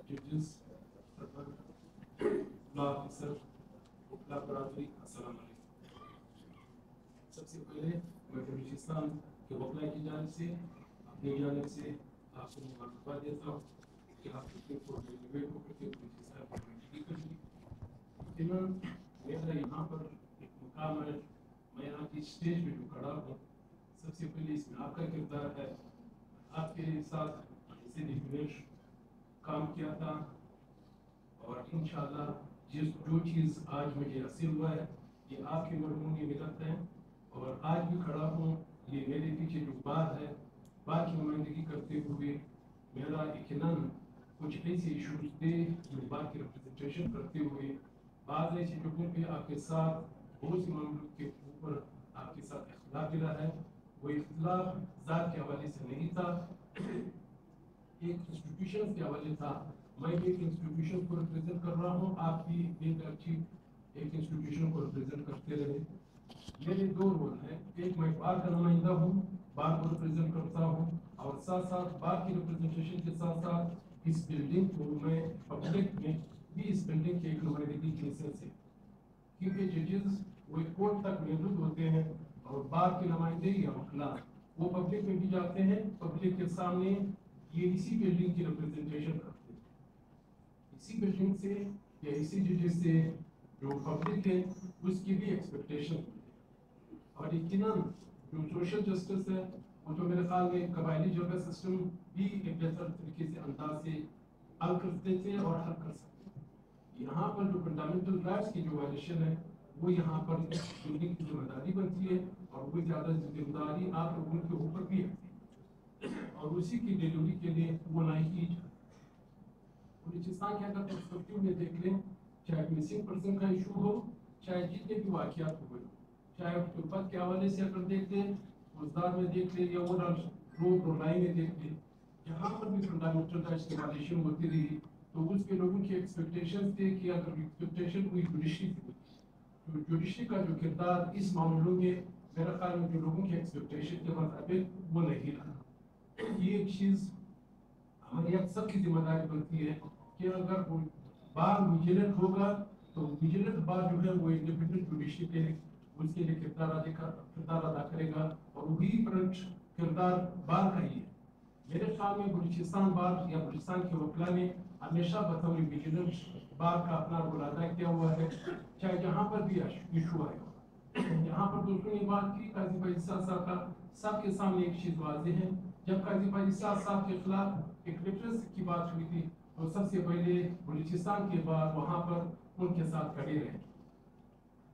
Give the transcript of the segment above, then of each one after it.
judges, law officer, वकील बरादरी, अस्सलाम वालेकुम। सबसे पहले मैं बलूचिस्तान के वकील की जानिब से अपनी जानिब से आपको मुबारकबाद देता हूँ कि आप सुप्रीम कोर्ट में डिबेट को करके बलूचिस्तान की नुमाइंदगी करेंगे। लेकिन मेरा यहाँ पर एक मुकाम है, मैं यहाँ की स्टेज पे जो खड़ा हूँ, सबसे पहले इसमें आपका किरदार है। आपके साथ ऐसे दिग्गज काम किया था और इंशाल्लाह जो चीज़ आज मुझे हासिल हुआ है ये आपकी मरहूमी मिन्नत है। और आज भी खड़ा हूँ, ये मेरे पीछे जो बात है, बात की नुमाइंदगी करते हुए मेरा यकीनन कुछ ऐसे इशूज थे जो बात की रिप्रेजेंटेशन करते हुए बाद ऐसे लोगों पे आपके साथ बहुत से मामलों के ऊपर आपके साथ इख्तिलाफ मिला है। वो इख्तिलाफ ज़ात के हवाले से नहीं था, एक इंस्टीट्यूशन के हवाले था। मैं एक इंस्टीट्यूशन को रिप्रेजेंट कर रहा हूँ, आप भी एक अच्छी एक इंस्टीट्यूशन को रिप्रेजेंट करते रहे। मेरे दो रोल हैं, एक मैं बार का नुमाइंदा हूँ, बार को रिप्रेजेंट करता हूँ और साथ साथ बार की रिप्रेजेंटेशन के साथ साथ इस बिल्डिंग को मैं पब्लिक में भी इस बिल्डिंग की एक नुमाइंदगी की हैसियत से, क्योंकि जजेस वो कोर्ट तक महदूद होते हैं और बार के नुमाइंदे या वकील वो पब्लिक में भी जाते हैं, पब्लिक के सामने ये इसी बिल्डिंग की रिप्रेजेंटेशन करते हैं। इसी बिल्डिंग से या इसी जजेस से जो पब्लिक है उसकी भी एक्सपेक्टेशन और यकीनन जो सोशल जस्टिस है वो तो मेरे ख्याल में कबायली जगह सिस्टम भी एक बेहतर तरीके से अंदाज से हल करते थे और हल कर सकते हैं। यहाँ पर जो फंडामेंटल राइट्स की जो वायलेशन है वो यहाँ पर बिल्डिंग की जिम्मेदारी बनती है और वो ज़्यादा जिम्मेदारी आप लोगों के ऊपर भी है और उसी की डिलीवरी के लिए वो नहीं की जाती। बलूचिस्तान के अगर पर्सपेक्टिव में देख लें, चाहे मिसिंग पर्सन का इशू हो, चाहे जितने भी वाक़यात हुए, चाहे तुर्पत के हवाले से अगर देख लें, रोजगार में देख लें या ओवरऑल रोड और लाइन में देख लें, जहाँ पर भी फंडामेंटल राइट्स की वायलेशन होती रही तो उसके लोगों की एक्सपेक्टेशंस थे कि अगर एक्सपेक्टेशन कोई जुडिशरी थी, तो जुडिशरी का जो किरदार इस मामलों में मेरा ख्याल में जो लोगों की एक्सपेक्टेशन के मुताबिक वो नहीं रहा। ये एक चीज़ हमारी अब सबकी जिम्मेदारी बनती है कि अगर वो बार विजिलेंट होगा तो विजिलेंट बार जो है वो इंडिपेंडेंट जुडिशरी के उसके लिए किरदार अदा करेगा और वही फ्रंट किरदार बार का ही है। मेरे ख्याल में बलूचिस्तान बार या बलूचिस्तान के वकील ने हमेशा बतौर विजिलेंट बार का अपना रोल अदा किया हुआ है, चाहे जहाँ पर भी इशू आए। यहाँ पर दोस्तों ने बात की काजी भाई साहब का, सबके सामने एक चीज वाज़ेह है, जब काजी भाई साहब के खिलाफ एक रेफरेंस की बात हुई थी तो सबसे पहले बलूचिस्तान के बाद वहाँ पर उनके साथ खड़े रहे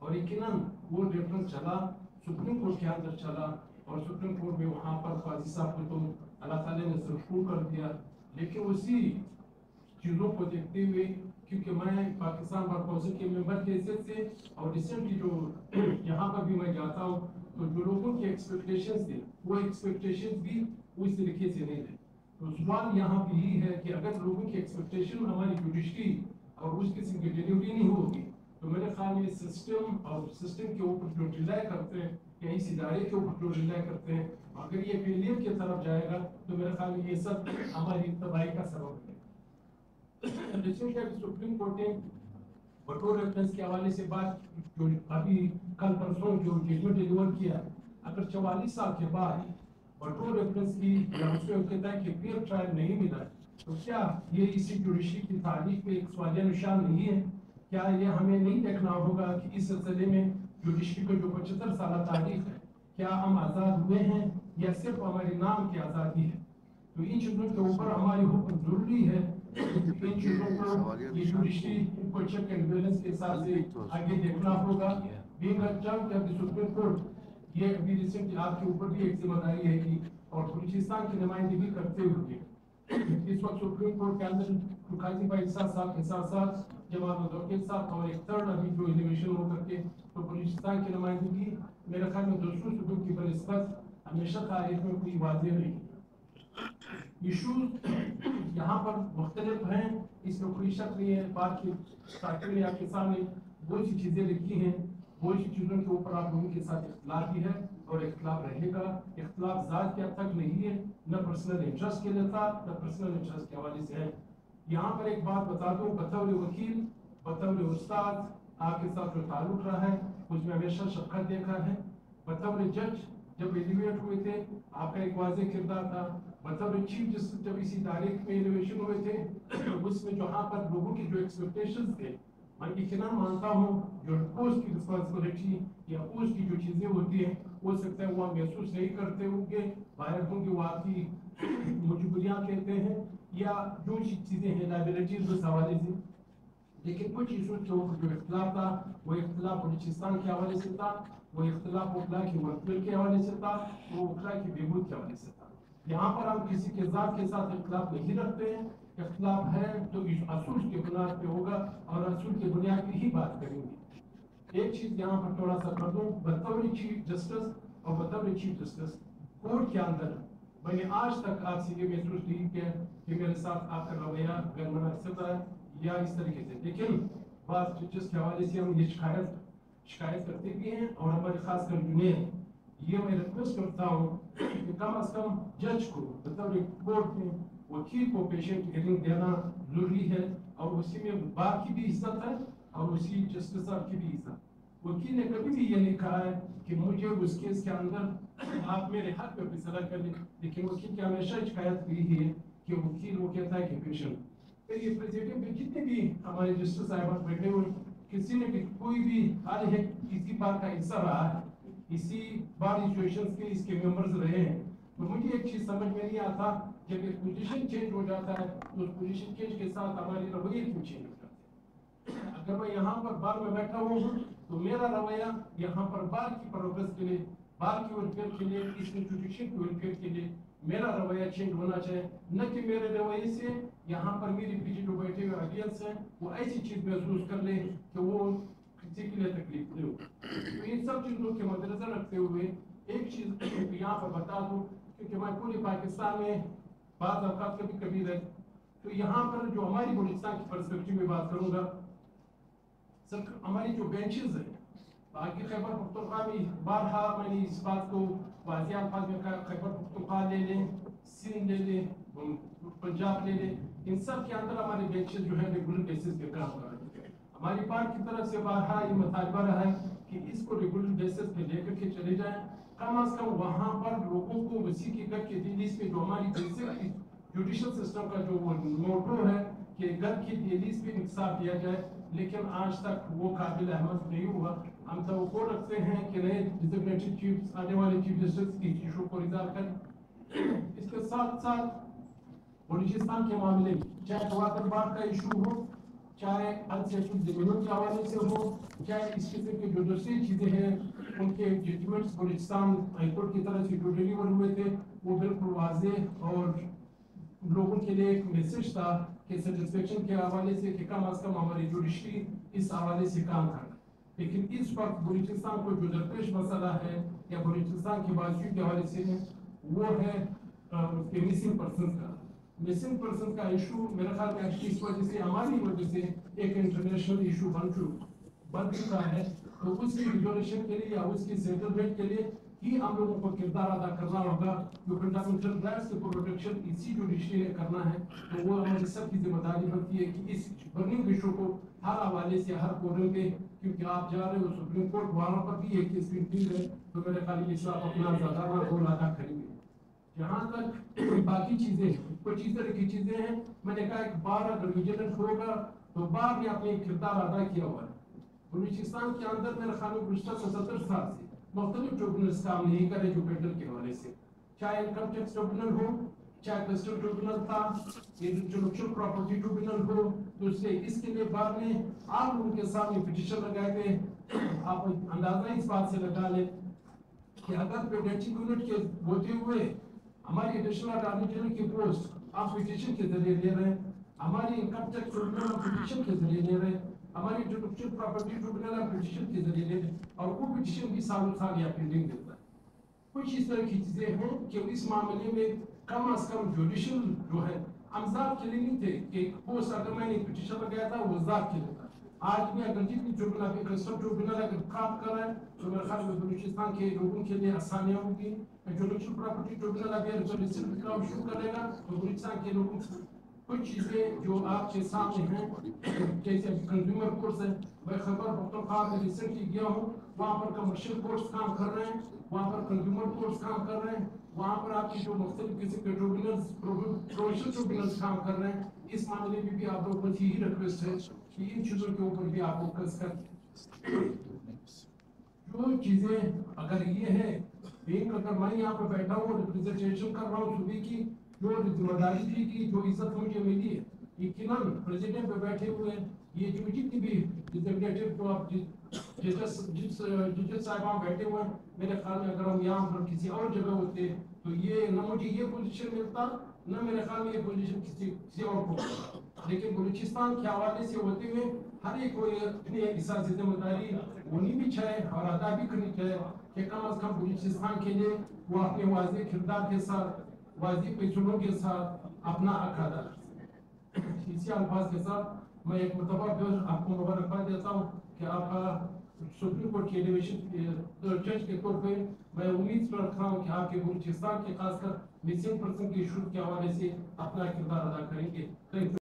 और यकीनन वो रेफरेंस चला, सुप्रीम कोर्ट के अंदर चला और सुप्रीम कोर्ट में वहाँ पर काजी साहब को तो अल्लाह ताला ने सरफूर कर दिया। लेकिन उसी चीज़ों को देखते हुए, क्योंकि मैं पाकिस्तान बार काउंसिल के मेंबर के हैसियत से और रिसेंटली जो यहाँ पर भी मैं जाता हूँ तो जो लोगों की एक्सपेक्टेशंस थे वो एक्सपेक्टेशंस भी उस तरीके से नहीं थे। तो सवाल यहाँ पे यही है कि अगर लोगों की एक्सपेक्टेशन हमारी जुडिशरी और उस किस्म की डिलीवरी नहीं होगी तो मेरे ख्याल में सिस्टम और सिस्टम के ऊपर जो रिलाय करते हैं या इस इदारे के ऊपर जो रिलाय करते हैं, अगर ये फेलियर की तरफ जाएगा तो मेरे ख्याल में ये सब हमारी तबाही का सबब है। सुप्रीम कोर्ट ने बटोर रेफरेंस के हवाले से बात जो अभी कल परसों जो जजमेंट डिलीवर किया, अगर 44 साल के बाद बटोर रेफरेंस की उसमें कहता है कि फेयर ट्रायल नहीं मिला तो क्या ये इसी जुडिशरी की तारीख में एक सवालिया निशान नहीं है? क्या ये हमें नहीं देखना होगा कि इस सिलसिले में जुडिशरी को जो 75 साल तारीख है, क्या हम आज़ाद हुए हैं या सिर्फ हमारे नाम की आज़ादी है? तो इन चीज़ों के ऊपर हमारी हुक्म जरूरी है, इन चीज़ों को ये जुडिशरी को चेक एंड बैलेंस के हिसाब से आगे देखना होगा। बीइंग अ जज ऑफ द सुप्रीम कोर्ट, ये अभी रिसेंटली आपके ऊपर भी एक जिम्मेदारी है कि और बलूचिस्तान की नुमाइंदगी करते हुए इस वक्त सुप्रीम कोर्ट के अंदर काजी भाई साहब के साथ साथ जमात वकील साहब और एक थर्ड अभी जो इलिमिनेशन हो करके तो बलूचिस्तान की नुमाइंदगी मेरे ख्याल में दूसरों सूबों की बनस्बत हमेशा तारीख में कोई वाज़ेह नहीं। इशूज यहाँ पर मुख्तलिफ हैं, इसमें कोई शक नहीं है। बात की ताकि ने आपके सामने बहुत सी चीज़ें लिखी हैं, बहुत सी चीज़ों के ऊपर आप लोगों के साथ इख्तिलाफ भी है और इख्तिलाफ रहेगा। इख्तिलाफ ज़ात के हद तक नहीं है, न पर्सनल इंटरेस्ट के लिए था न पर्सनल इंटरेस्ट के हवाले से है। यहाँ पर एक बात बता दूं, बतौर वकील, बतौर उस्ताद आपके साथ जो ताल्लुक रहा है उसमें हमेशा शफकत देखा है। बतौर जज जब एलिवेट हुए थे आपका एक वाज़ेह किरदार था। बतौर चीफ जस्टिस जब इसी तारीख में एलिवेशन हुए थे उसमें जहाँ पर लोगों की जो एक्सपेक्टेशंस थे, मैं यकीनन मानता हूँ जो पोस्ट की रिस्पॉन्सिबिलिटी या पोस्ट की जो चीज़ें होती हैं हो सकता है वो आप महसूस नहीं करते होंगे, बाहर होंगे वो आपकी मजबूरियाँ कहते हैं या जो चीज़ें हैं लाइबिलिटीज उस हवाले से, लेकिन कुछ इशू के ऊपर जो इख्तलाफ था वो इख्तलाफ बलूचिस्तान के हवाले से था, वो इख्तलाफ वकला की वर्कवेल के हवाले से था, वो वकला की बेहूद के हवाले से था। यहाँ पर हम किसी के ज़ात के साथ इख्तलाफ नहीं रखते हैं, इख्तलाफ है तो असूल के बुनियाद पे होगा और असूल के बुनियाद पे ही बात करेंगे। एक चीज़ यहाँ पर थोड़ा सा कर दूँ, बतौर चीफ जस्टिस और बतौर चीफ जस्टिस कोर्ट के अंदर मैंने आज तक आपसे ये महसूस नहीं किया कि मेरे साथ आपका रवैया गैर मुनासिब है या इस तरीके से, लेकिन बात जज के हवाले से हम ये शिकायत करते भी हैं और हमारे खास कर जुनेद ये मैं रिक्वेस्ट करता हूँ कि कम अज कम जज को मतलब कोर्ट में वकील को पेशेंट हियरिंग देना जरूरी है और उसी में बार की भी इज्जत है और उसी जस्टिस साहब की भी इज्जत। वकील ने कभी भी ये नहीं कहा है कि मुझे उस केस के अंदर आप मेरे हक में फैसला कर लें, लेकिन वकील की हमेशा शिकायत यही है कि वकील वो कहता है कि पेशेंट फिर ये प्रेसिडेंट में जितने भी हमारे जस्टिस साहब बैठे हुए किसी ने भी कोई भी आज है किसी बात का हिस्सा रहा है, इसी बार सिचुएशंस के इसके मेंबर्स रहे हैं, तो मुझे एक चीज समझ में नहीं आता जब एक पोजीशन चेंज हो जाता है तो उस पोजीशन चेंज के साथ हमारे रवैये क्यों चेंज हो जाते हैं। अगर मैं यहाँ पर बार में बैठा हुआ हूँ तो मेरा रवैया यहाँ पर बार की प्रोग्रेस के लिए, बार की वेलफेयर के लिए, इस इंस्टीट्यूशन की वेलफेयर के लिए मेरा रवैया चेंज होना चाहिए, न कि मेरे रवैये से यहाँ पर मेरे पीछे जो बैठे हुए ऑडियंस हैं वो ऐसी चीज महसूस कर ले कि वो किसी के लिए तकलीफ नहीं हो। तो इन सब चीजों के मद्देनजर रखते हुए एक चीज यहाँ पर बता दूं, क्योंकि मैं पूरे पाकिस्तान में बात अवकात कभी कभी रहे, तो यहाँ पर जो हमारी बलूचिस्तान की पर्सपेक्टिव में बात करूंगा सर, हमारी जो बेंचेस हैं बाकी खैबर पख्तूनख्वा में बारहा मैंने इस बात को वाज़ेह अल्फाज में कहा, खैबर पख्तूनख्वा ले लें, सिंध ले लें, पंजाब ले लें, इन सब के अंदर हमारे बेंचेस जो है रेगुलर बेसिस पे काम कर रहे हैं। हमारी पार्ट की तरफ से बारहा ये मुतालबा रहा है कि इसको रेगुलर बेसिस पे लेकर के चले जाएं, कम अज कम वहाँ पर लोगों को वसीकी करके दिल्ली पे जो हमारी बेसिक जुडिशल सिस्टम का जो मोटो है कि घर की दिल्ली पे इंसाफ दिया जाए, लेकिन आज तक वो काबिल अहमद नहीं हुआ। हम तो रखते हैं कि नए डिजिग्नेटेड चीफ आने वाले चीफ जस्टिस की इशू को रिजॉल्व करें। इसके साथ साथ बलूचिस्तान के मामले में चाहे तवातर बात का इशू हो, चाहे अनसेटल्ड जमीनों के हवाले से हो, चाहे इस किस्म की जो दूसरी चीजें हैं उनके जजमेंट्स बलूचिस्तान हाईकोर्ट की तरफ से जो डिलीवर हुए थे वो बिल्कुल वाज़ेह और लोगों के लिए एक मैसेज था कि सेटिस्फेक्शन के हवाले से कि कम अज कम हमारी जुडिशरी इस हवाले से काम कर, लेकिन इस वक्त बलूचिस्तान को जो दरपेश मसला है या बलूचिस्तान की बातचीत के हवाले से वो है उसके मिसिंग पर्सन का इशू। मेरे ख्याल में इस वजह से हमारी वजह से एक इंटरनेशनल इशू बन चुका है, तो उसकी रिजोल्यूशन के लिए या उसकी सेटलमेंट के लिए ही हम लोगों को किरदार अदा करना होगा। जो फंडामेंटल राइट्स के प्रोटेक्शन इसी जुडिशरी ने करना है, तो वो हमारी सबकी जिम्मेदारी बनती है कि इस बर्निंग इशू को हर हवाले से हर कोने पे, क्योंकि आप जा रहे हो सुप्रीम कोर्ट वहाँ पर भी एक केस पेंडिंग है, तो मेरे ख्याल में आप अपना ज्यादा रोल अदा करेंगे। जहाँ तक बाकी चीजें कुछ इस तरह की चीजें हैं, मैंने कहा एक बार अगर विजिलेंट होगा तो बार ने अपने किरदार अदा किया हुआ है। बलूचिस्तान के अंदर मेरे ख्याल में गुज़श्ता 77 साल से मुख्तलिफ ट्रिब्यूनल्स काम नहीं करे जो पेडल के हवाले से, चाहे इनकम टैक्स ट्रिब्यूनल हो, चाहे कस्टम ट्रिब्यूनल था, इंटेलेक्चुअल प्रॉपर्टी ट्रिब्यूनल हो, तो उससे इसके लिए बार ने आप लोगों के सामने पिटीशन लगाए थे। आप अंदाजा इस बात से लगा ले कि अगर पेडेटिक यूनिट के होते हुए हमारी एडिशनल अटॉर्नी जनरल की पोस्ट आप पिटीशन के जरिए ले रहे हैं, हमारी इनकम टैक्स ट्रिब्यूनल पिटीशन के जरिए ले रहे हैं, हमारी इंटेलेक्चुअल प्रॉपर्टी ट्रिब्यूनल पिटीशन के जरिए ले रहे हैं, और वो पिटीशन भी सालों साल या पेंडिंग देता है। कुछ इस तरह की चीजें हैं कि इस मामले में कम अज कम जुडिशल जो है हम ज़ात के लिए नहीं थे कि पोस्ट अगर मैंने पिटीशन लगाया था वो ज़ात के लिए था। आज भी अगर जितनी ट्रिब्यूनल कस्टम ट्रिब्यूनल अगर काम कर रहा है तो मेरे ख्याल में बलूचिस्तान के लोगों के लिए आसानियाँ होगी। इंटेलेक्चुअल प्रॉपर्टी ट्रिब्यूनल अभी रिजोल्यूशन का शुरू करेगा तो बलूचिस्तान के लोगों कुछ चीजें जो आपके सामने हैं, जैसे कंज्यूमर कोर्स है, मैं खैबर पख्तूनख्वा में रिसेंटली गया हूँ, वहाँ पर कमर्शियल कोर्स काम कर रहे हैं, वहाँ पर कंज्यूमर कोर्स काम कर रहे हैं, वहाँ पर आपकी जो मुख्तलिफ किस्म के ट्रिब्यूनल्स प्रोविंशियल ट्रिब्यूनल्स काम कर रहे हैं। इस मामले में भी आप लोगों से यही रिक्वेस्ट है कि इन चीज़ों के ऊपर भी आप फोकस करें। जो चीजें अगर ये है, एक अगर मैं यहाँ पर बैठा हूँ रिप्रेजेंटेशन कर रहा हूँ सूबे की, जो जिम्मेदारी थी की जो इज्जत मुझे मिली है, यकीनन प्रेसिडेंट पे बैठे हुए हैं, ये जो जितनी भी रिप्रेजेंटेटिव जो आप जिस साहब बैठे हुए हैं, मेरे ख्याल में अगर हम यहाँ पर किसी और जगह होते तो ये न मुझे ये पोजीशन मिलता, न मेरे ख्याल में ये पोजीशन किसी और को मिलता। लेकिन बलूचिस्तान के हवाले से होते हुए हर एक को अपनी एक हिसाब से जिम्मेदारी होनी भी चाहिए और अदा भी करनी चाहिए कि कम अज कम बलूचिस्तान के लिए वो अपने वाज़ेह किरदार के साथ, वाज़ेह पेशों के साथ अपना हक अदा कर सकें। इसी अल्फाज के साथ मैं एक मरतबा फिर आपको मुबारकबाद देता हूँ कि आपका सुप्रीम कोर्ट के एलिवेशन जज के तौर पे मैं उम्मीद रखता हूँ कि आपके बलूचिस्तान के खासकर मिसिंग पर्सन के इशू के हवाले से अपना किरदार अदा करेंगे।